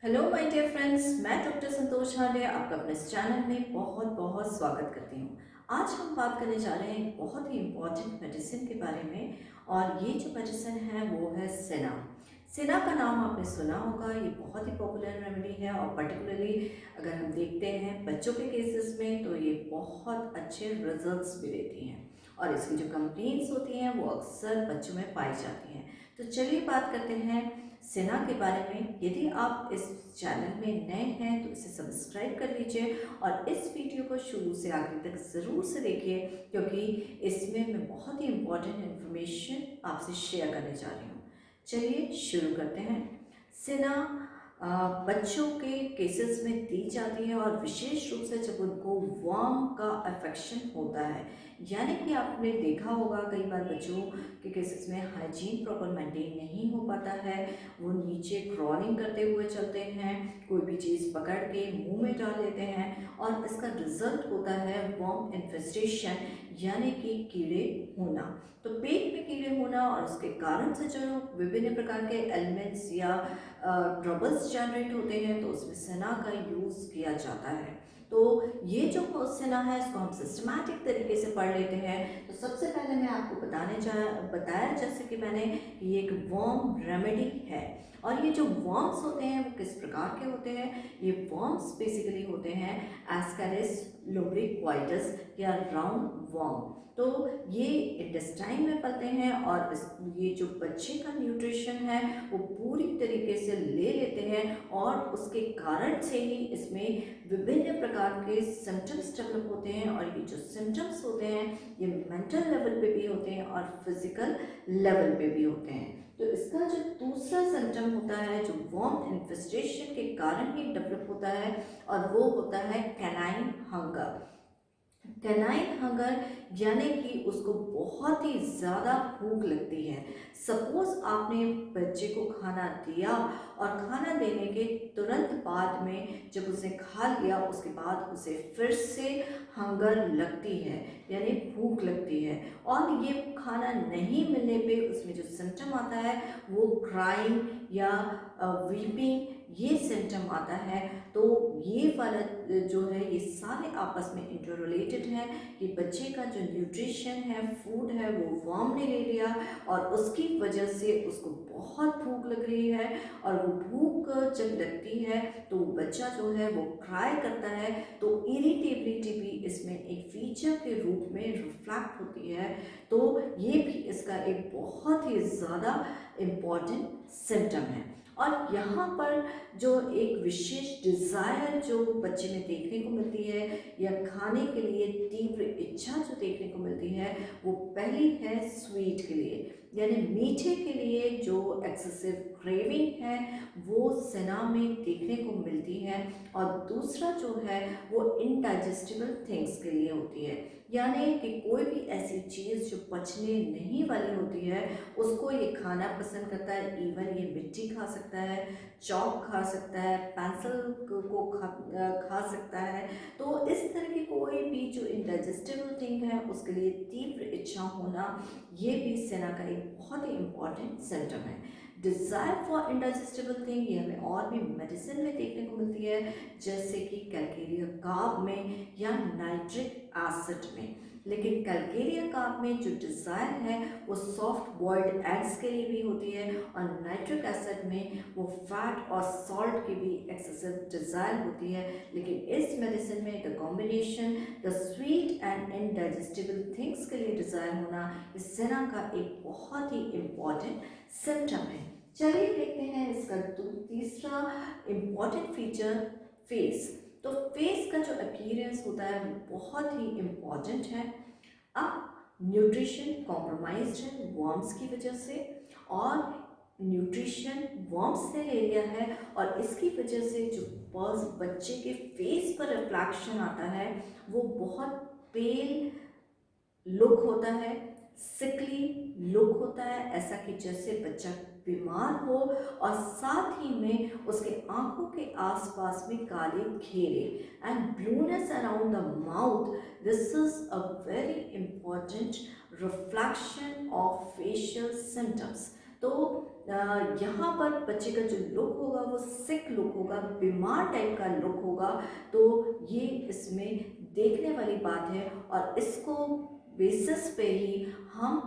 Hello my dear friends, मैं doctor संतोष हांडे आपका अपने इस चैनल में बहुत बहुत स्वागत करती हूँ। आज हम बात करने जा रहे हैं एक बहुत ही इम्पॉर्टेंट मेडिसिन के बारे में। और ये जो मेडिसिन है वो है सेना। सेना का नाम आपने सुना होगा। ये बहुत ही पॉपुलर रेमेडी है और पर्टिकुलरली अगर हम देखते हैं बच्चों के केसेस में तो ये बहुत अच्छे रिजल्ट्स भी देती हैं। और इसकी जो कंप्लेंट्स होती हैं वो अक्सर बच्चों में पाई जाती हैं। तो चलिए बात करते हैं सेना के बारे में। यदि आप इस चैनल में नए हैं तो इसे सब्सक्राइब कर लीजिए और इस वीडियो को शुरू से आखिर तक ज़रूर से देखिए, क्योंकि इसमें मैं बहुत ही इम्पोर्टेंट इन्फॉर्मेशन आपसे शेयर करने जा रही हूँ। चलिए शुरू करते हैं। सेना बच्चों के केसेस में दी जाती है और विशेष रूप से जब उनको वर्म का अफेक्शन होता है, यानी कि आपने देखा होगा कई बार बच्चों के केसेस में हाइजीन प्रॉपर मेंटेन नहीं हो पाता है। वो नीचे क्रॉलिंग करते हुए चलते हैं, कोई भी चीज़ पकड़ के मुंह में डाल लेते हैं और इसका रिजल्ट होता है वर्म इन्फेस्टेशन, यानी कि कीड़े होना। तो पेट में कीड़े होना और उसके कारण से जो विभिन्न प्रकार के एलिमेंट्स या ट्रबल्स जनरेट होते हैं तो उसमें सेना का यूज़ किया जाता है। तो ये जो सेना है इसको हम सिस्टमैटिक तरीके से पढ़ लेते हैं। तो सबसे पहले मैं आपको बताया जैसे कि मैंने ये एक वर्म रेमेडी है। और ये जो वर्म्स होते हैं वो किस प्रकार के होते हैं? ये वर्म्स बेसिकली होते हैं एस्केरिस लुब्रिक्वाइटस या राउंड वर्म। तो ये इंटेस्टाइन में पलते हैं और ये जो बच्चे का न्यूट्रिशन है वो पूरी तरीके से ले लेते हैं और उसके कारण से ही इसमें विभिन्न प्रकार के सिम्टम्स डेवलप होते हैं। और ये जो सिम्टम्स होते हैं ये मेंटल लेवल पे भी होते हैं और फिजिकल लेवल पे भी होते हैं। तो इसका जो दूसरा सिम्टम होता है जो वर्म इन्फेस्टेशन के कारण ही डेवलप होता है और वो होता है कैनाइन हंगर। कैनाइन हंगर यानी कि उसको बहुत ही ज़्यादा भूख लगती है। सपोज आपने बच्चे को खाना दिया और खाना देने के तुरंत बाद में जब उसने खा लिया उसके बाद उसे फिर से हंगर लगती है, यानी भूख लगती है। और ये खाना नहीं मिलने पे उसमें जो सिम्टम आता है वो क्राइंग या वीपिंग, ये सिम्टम आता है। तो ये वाला जो है ये सारे आपस में इंटररिलेटेड है कि बच्चे का जो न्यूट्रिशन है, फूड है, वो वर्म ने ले लिया और उसकी वजह से उसको बहुत भूख लग रही है। और वो भूख जब लगती है तो बच्चा जो है वो क्राई करता है। तो इरिटेबिलिटी भी इसमें एक फीचर के रूप में रिफ्लेक्ट होती है। तो ये भी इसका एक बहुत ही ज़्यादा इम्पॉर्टेंट सिम्टम है। और यहाँ पर जो एक विशेष डिज़ायर जो बच्चे में देखने को मिलती है या खाने के लिए तीव्र इच्छा जो देखने को मिलती है वो पहली है स्वीट के लिए, यानी मीठे के लिए जो एक्सेसिव क्रेविंग है वो सेना में देखने को मिलती है। और दूसरा जो है वो इनडाइजेस्टिबल थिंग्स के लिए होती है, यानी कि कोई भी ऐसी चीज़ जो पचने नहीं वाली होती है उसको ये खाना पसंद करता है। इवन ये मिट्टी खा सकता है, चॉक खा सकता है, पेंसिल को खा सकता है। तो इस तरह की कोई भी जो इनडाइजेस्टिबल थिंग है उसके लिए तीव्र इच्छा होना ये भी सेना का एक बहुत ही इम्पॉर्टेंट सिम्टम है। डिज़ायर फॉर इनडाइजेस्टिबल थिंग ये हमें और भी मेडिसिन में देखने को मिलती है, जैसे कि कैलकेरिया कार्ब में या नाइट्रिक एसिड में। लेकिन कैलकेरिया कार्ब में जो डिज़ायर है वो सॉफ्ट बॉइल्ड एग्स के लिए भी होती है और नाइट्रिक एसिड में वो फैट और सॉल्ट की भी एक्सेसिव डिज़ायर होती है। लेकिन इस मेडिसिन में the combination the sweet and indigestible things के लिए डिज़ायर होना इस सेना का एक बहुत ही इम्पॉर्टेंट सिम्टम है। चलिए देखते हैं इसका तीसरा इम्पॉर्टेंट फीचर, फेस। तो फेस का जो अपीयरेंस होता है वो बहुत ही इम्पॉर्टेंट है। अब न्यूट्रिशन कॉम्प्रोमाइज्ड है वर्म्स की वजह से, और न्यूट्रिशन वर्म्स ने ले लिया है और इसकी वजह से जो बच्चे के फेस पर रिफ्लेक्शन आता है वो बहुत पेल लुक होता है, सिकली लुक होता है, ऐसा कि जैसे बच्चा बीमार हो। और साथ ही में उसके आंखों के आसपास में काले घेरे and blueness around the mouth. This is a very important reflection of facial symptoms. तो यहाँ पर बच्चे का जो लुक होगा वो सिक लुक होगा, बीमार टाइप का लुक होगा। तो ये इसमें देखने वाली बात है और इसको बेसिस पे ही हम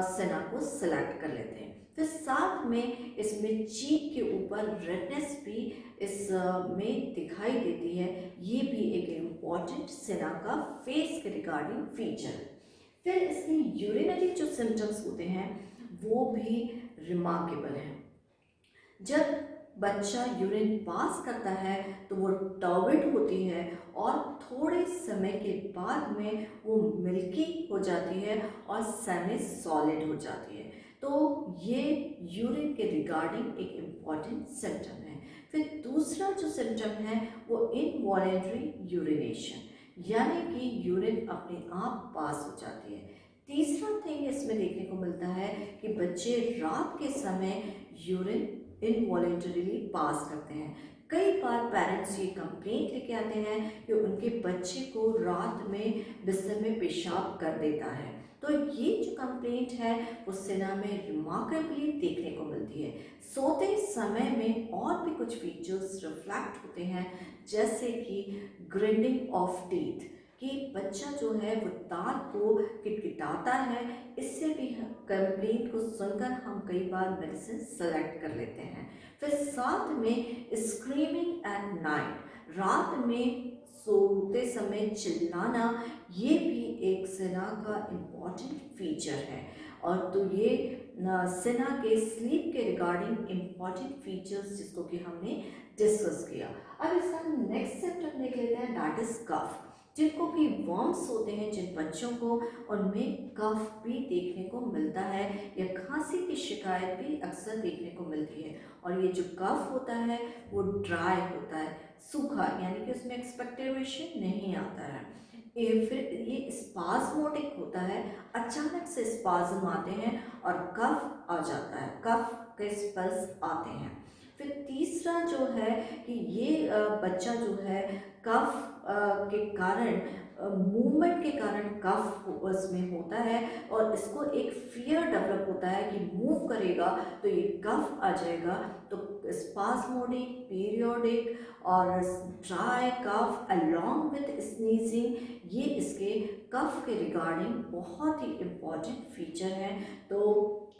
सेना को सिलेक्ट कर लेते हैं। फिर साथ में इसमें चीक के ऊपर रेडनेस भी में दिखाई देती है। ये भी एक इम्पॉर्टेंट सेना का फेस के रिगार्डिंग फीचर है। फिर इसमें यूरिनरी जो सिम्टम्स होते हैं वो भी रिमार्केबल हैं। जब बच्चा यूरिन पास करता है तो वो टर्बिड होती है और थोड़े समय के बाद में वो मिल्की हो जाती है और सेमी सॉलिड हो जाती है। तो ये यूरिन के रिगार्डिंग एक इम्पॉर्टेंट सिम्टम है। फिर दूसरा जो सिम्टम है वो इनवॉलेंटरी यूरिनेशन, यानी कि यूरिन अपने आप पास हो जाती है। तीसरा थिंग इसमें देखने को मिलता है कि बच्चे रात के समय यूरिन इनवॉलेंटरीली पास करते हैं। कई बार पेरेंट्स ये कंप्लेंट लेके आते हैं कि उनके बच्चे को रात में बिस्तर में पेशाब कर देता है। तो ये जो कंप्लेंट है वो सेना में रिमार्केबली देखने को मिलती है। सोते समय में और भी कुछ फीचर्स रिफ्लेक्ट होते हैं, जैसे कि ग्राइंडिंग ऑफ टीथ, कि बच्चा जो है वो दांत को किटकिटाता है। इससे भी कंप्लेंट को सुनकर हम कई बार मेडिसिन सेलेक्ट कर लेते हैं। फिर साथ में स्क्रीमिंग एट नाइट, रात में सोते समय चिल्लाना, ये भी एक सेना का इम्पॉर्टेंट फीचर है। और तो ये सेना के स्लीप के रिगार्डिंग इम्पॉर्टेंट फीचर्स जिसको कि हमने डिस्कस किया। अब इसका नेक्स्ट सिम्टम देख लेते हैं, दैट इज कफ। जिनको भी वर्म्स होते हैं जिन बच्चों को, उनमें कफ भी देखने को मिलता है या खांसी की शिकायत भी अक्सर देखने को मिलती है। और ये जो कफ होता है वो ड्राई होता है, सूखा, यानी कि उसमें एक्सपेक्टोरेशन नहीं आता है। फिर ये स्पाज्मोटिक होता है, अचानक से स्पाज्म आते हैं और कफ आ जाता है, कफ के स्पेल्स आते हैं। फिर तीसरा जो है कि ये बच्चा जो है कफ के कारण, मूवमेंट के कारण कफ उसमें होता है और इसको एक फियर डेवलप होता है कि मूव करेगा तो ये कफ आ जाएगा। तो स्पास्मोडिक, पीरियोडिक और dry cough along with sneezing, ये इसके कफ के रिगार्डिंग बहुत ही इम्पॉर्टेंट फीचर है। तो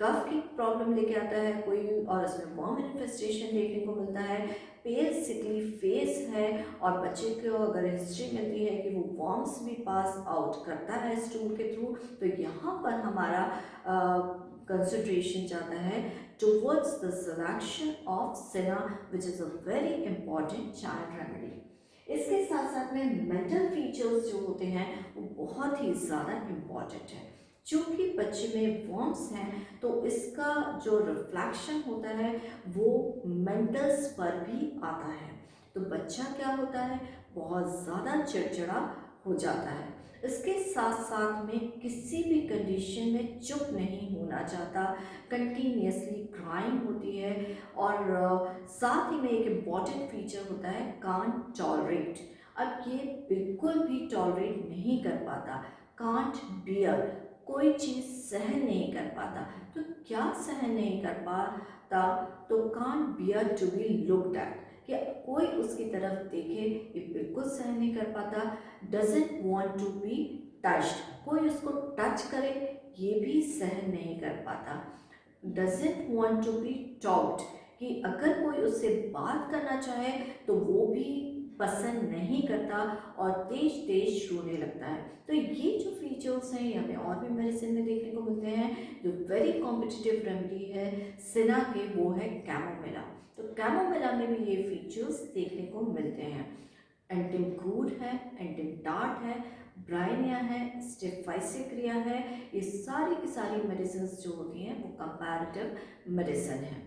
कफ की प्रॉब्लम लेके आता है कोई, और इसमें वर्म इन्फेस्टेशन देखने को मिलता है, पेल सिकली फेस है, और बच्चे को अगर हिस्ट्री मिलती है कि वो वर्म्स भी पास आउट करता है स्टूल के थ्रू, तो यहाँ पर हमारा कंसिडरेशन जाता है टुवर्ड्स द सिलेक्शन ऑफ सेना, which is a very important child remedy. इसके साथ साथ में मेंटल फीचर्स जो होते हैं वो बहुत ही ज़्यादा इम्पॉर्टेंट है। चूँकि बच्चे में वर्म्स हैं तो इसका जो रिफ्लेक्शन होता है वो मेंटल्स पर भी आता है। तो बच्चा क्या होता है, बहुत ज़्यादा चिड़चिड़ा हो जाता है। इसके साथ साथ में किसी भी कंडीशन में चुप नहीं होना चाहता, कंटिन्यूसली क्राइंग होती है। और साथ ही में एक इम्पॉर्टेंट फीचर होता है कांट टॉलरेट। अब ये बिल्कुल भी टॉलरेट नहीं कर पाता, कांट बियर, कोई चीज़ सहन नहीं कर पाता। तो क्या सहन नहीं कर पाता, तो can't bear to be looked at, कि कोई उसकी तरफ देखे ये बिल्कुल सहन नहीं कर पाता। Doesn't want to be touched, कोई उसको टच करे ये भी सहन नहीं कर पाता। Doesn't want to be talked, कि अगर कोई उससे बात करना चाहे तो वो भी पसंद नहीं करता और तेज तेज रोने लगता है। तो ये जो फीचर्स हैं ये हमें और भी मेडिसिन में देखने को मिलते हैं। जो वेरी कॉम्पिटिटिव रेमेडी है सिना के वो है कैमोमिला। तो कैमोमिला में भी ये फीचर्स देखने को मिलते हैं। एंटिमक्रूड है, एंटिमटार्ट है, ब्राइनिया है, स्टेफाइसिक्रिया है, ये सारी की सारी मेडिसिन जो होती हैं वो कंपैरेटिव मेडिसिन है।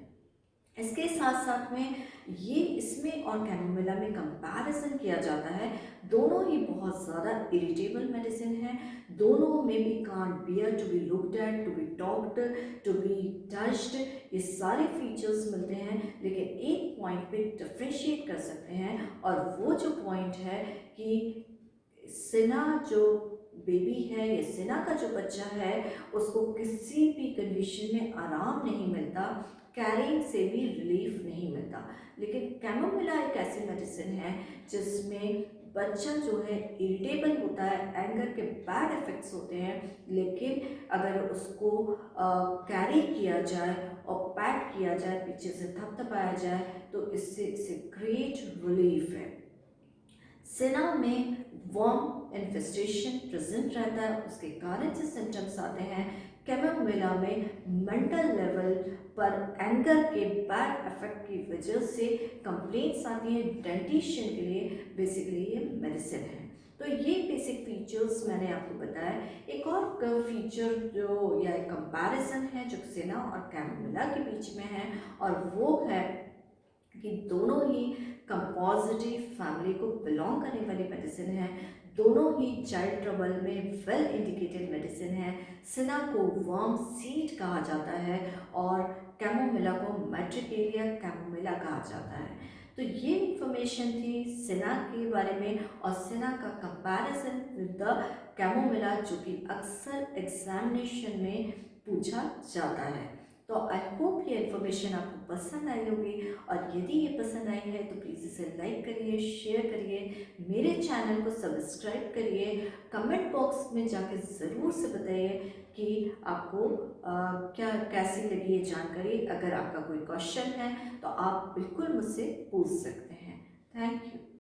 इसके साथ साथ में ये इसमें और कैमोमिला में कंपैरिजन किया जाता है। दोनों ही बहुत ज़्यादा इरिटेबल मेडिसिन है, दोनों में भी can't bear to be looked at, to be talked, to be touched, ये सारे फीचर्स मिलते हैं। लेकिन एक पॉइंट पे डिफ्रेंशिएट कर सकते हैं, और वो जो पॉइंट है कि सिना जो बेबी है या सेना का जो बच्चा है उसको किसी भी कंडीशन में आराम नहीं मिलता, कैरिंग से भी रिलीफ नहीं मिलता। लेकिन कैमोमिला एक ऐसी मेडिसिन है जिसमें बच्चा जो है इरिटेबल होता है, एंगर के बैड इफेक्ट्स होते हैं, लेकिन अगर उसको कैरी किया जाए और पैट किया जाए, पीछे से थपथपाया जाए, तो इससे इसे ग्रेट रिलीफ है। सेना में वर्म इन्फेस्टेशन प्रेजेंट रहता है, उसके कारण से सिम्टम्स आते हैं। कैमोमिला में मेंटल लेवल पर एंगर के बैड इफेक्ट की वजह से कंप्लेंट्स आती हैं डेंटिशियन के लिए। बेसिकली ये मेडिसिन है। तो ये बेसिक फीचर्स मैंने आपको बताया। एक और फीचर जो या कंपैरिजन है जो सेना और कैमोमिला के बीच में है, और वो है कि दोनों ही कंपोजिटिव फैमिली को बिलोंग करने वाली मेडिसिन है। दोनों ही चाइल्ड ट्रबल में वेल इंडिकेटेड मेडिसिन है। सिना को वर्म सीड कहा जाता है और कैमोमिला को मैट्रिकेरिया कैमोमिला कहा जाता है। तो ये इंफॉर्मेशन थी सिना के बारे में और सिना का कंपैरिजन विद द कैमोमिला, जो कि अक्सर एग्जामिनेशन में पूछा जाता है। तो आई होप ये इन्फॉर्मेशन आपको पसंद आई होगी, और यदि ये पसंद आई है तो प्लीज़ इसे लाइक करिए, शेयर करिए, मेरे चैनल को सब्सक्राइब करिए। कमेंट बॉक्स में जाकर ज़रूर से बताइए कि आपको क्या कैसी लगी ये जानकारी। अगर आपका कोई क्वेश्चन है तो आप बिल्कुल मुझसे पूछ सकते हैं। Thank you.